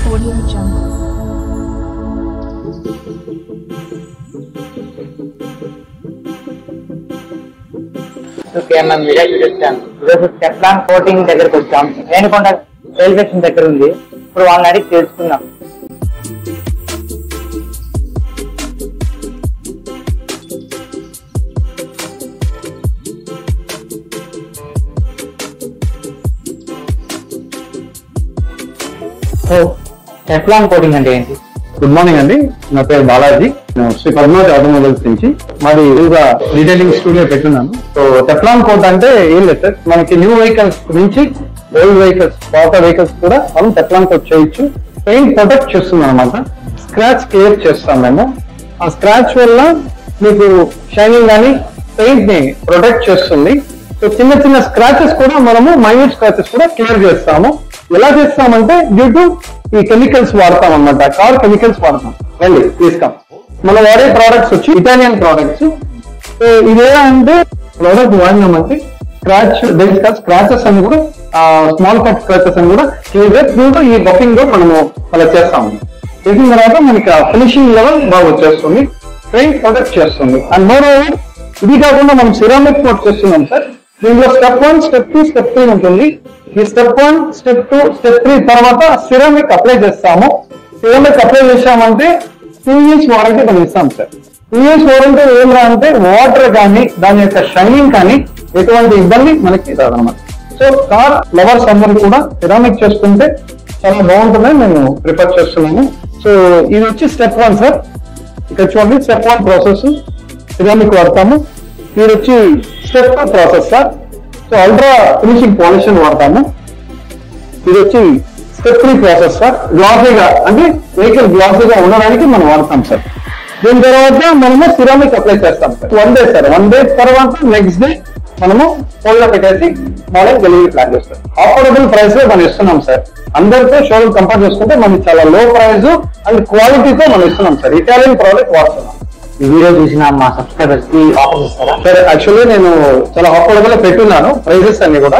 Audio Jungle. మనం విజయ్ వచ్చాను. ఈరోజు టెఫ్లాన్ కోటింగ్ దగ్గరకు వచ్చాం. రేణికొండ రైల్వే స్టేషన్ దగ్గర ఉంది. ఇప్పుడు వాళ్ళని అడిగి తెలుసుకుందాం. టెఫ్లాన్ కోటింగ్ అంటే ఏంటి? గుడ్ మార్నింగ్ అండి, నా పేరు బాలాజీ. నేను శ్రీ పద్మావతి ఆటోమొబైల్స్ నుంచి మాది ఇదిగా రీటైలింగ్ స్టూడియో పెట్టున్నాను. సో టెఫ్లాన్ కోట్ అంటే ఏం లేదు సార్, మనకి న్యూ వెహికల్స్ నుంచి ఓల్డ్ వెహికల్స్, పాత వెహికల్స్ కూడా మనం టెఫ్లాన్ కోట్ చేయొచ్చు. పెయింట్ ప్రొటెక్ట్ చేస్తుంది అనమాట. స్క్రాచ్ క్లియర్ చేస్తాం మేము. ఆ స్క్రాచ్ వల్ల మీకు షైనింగ్ కానీ పెయింట్ ని ప్రొటెక్ట్ చేస్తుంది. సో చిన్న చిన్న స్క్రాచెస్ కూడా మనము మైన్యూట్ స్క్రాచెస్ కూడా క్లియర్ చేస్తాము. ఎలా చేస్తామంటే డ్యూ టు ఈ కెమికల్స్ వాడతాం అనమాట. కార్ కెమికల్స్ వాడతాం. రండి తీస్తాం. మనం వాడే ప్రోడక్ట్స్ వచ్చి ఇటాలియన్ ప్రోడక్ట్స్. సో ఇదేలా అంటే ప్రోడక్ట్ వాడినామంటే స్క్రాచెస్ అని కూడా స్మాల్ కట్ స్క్రాచెస్ అని కూడా క్లియర్ ఈ బఫింగ్ లో మనము అలా చేస్తాము. చేసిన తర్వాత మనకి ఫినిషింగ్ లెవెల్ బాగా వచ్చేస్తుంది. పెయింట్ ప్రొటెక్ట్ చేస్తుంది. అండ్ మోర్ ఓవర్ ఇది కాకుండా మనం సిరామిక్ కోట్ చేస్తున్నాం సార్. దీంట్లో స్టెప్ 1, స్టెప్ 2, స్టెప్ 3 ఉంటుంది. ఈ స్టెప్ 1, స్టెప్ 2, స్టెప్ 3 తర్వాత సిరామిక్ అప్లై చేస్తాము. సిరామిక్ అప్లై చేసామంటే 2 years వారంటీ మనం ఇస్తాం సార్. 2 years వారంటీ ఏమరా అంటే వాటర్ కానీ దాని యొక్క షైనింగ్ కానీ ఎటువంటి ఇబ్బంది మనకి రాదన్నమాట. సో కార్ లవర్స్ అందరూ కూడా సిరామిక్ చేసుకుంటే చాలా బాగుంటుందని మేము ప్రిఫర్ చేస్తున్నాము. సో ఇది వచ్చి స్టెప్ 1 సార్. ఇక్కడ చూడండి, స్టెప్ 1 ప్రాసెస్ సిరామిక్ వాడతాము. ఇది వచ్చి step 2 process sir. So ultra finishing పాలిషన్ వాడతాము. ఇది వచ్చి స్టెప్ 3 ప్రాసెస్ సార్. గ్లాసీగా అంటే వెహికల్ గ్లాసీగా ఉండడానికి మనం వాడతాం సార్. దీని తర్వాత మనము సిరామిక్ అప్లై చేస్తాం సార్. 1 day sir. 1 day తర్వాత నెక్స్ట్ డే మనము హోల్డ్ పెట్టేసి మార్నింగ్ డెలివరీ ప్లాన్ చేస్తాం. అఫోర్డబుల్ ప్రైస్ లో మనం ఇస్తున్నాం సార్. అందరితో షోరూమ్ కంపేర్ చేసుకుంటే మనకి చాలా లో ప్రైస్ అండ్ క్వాలిటీతో మనం ఇస్తున్నాం సార్. ఇటాలియన్ ప్రోడక్ట్ వాడుతున్నాం. ఈ వీడియో చూసిన మా సబ్స్క్రైబర్స్ కి ఆఫర్ ఇస్తారా? సార్ యాక్చువల్లీ నేను చాలా అఫోర్డబుల్ పెట్టున్నాను ప్రైజెస్ అన్ని కూడా.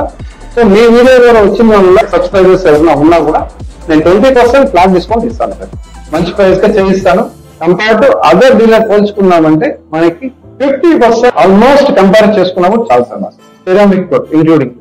సో మీ వీడియో ద్వారా వచ్చిన వల్ల సబ్స్క్రైబర్స్ ఎవరైనా ఉన్నా కూడా నేను 20% ఫ్లాట్ డిస్కౌంట్ ఇస్తాను సార్. మంచి ప్రైస్ గా చేయిస్తాను. కంపేర్ టు అదర్ డీలర్ పోల్చుకున్నామంటే మనకి 50% ఆల్మోస్ట్ కంపేర్ చేసుకున్నాము చాలా సార్. Ceramic including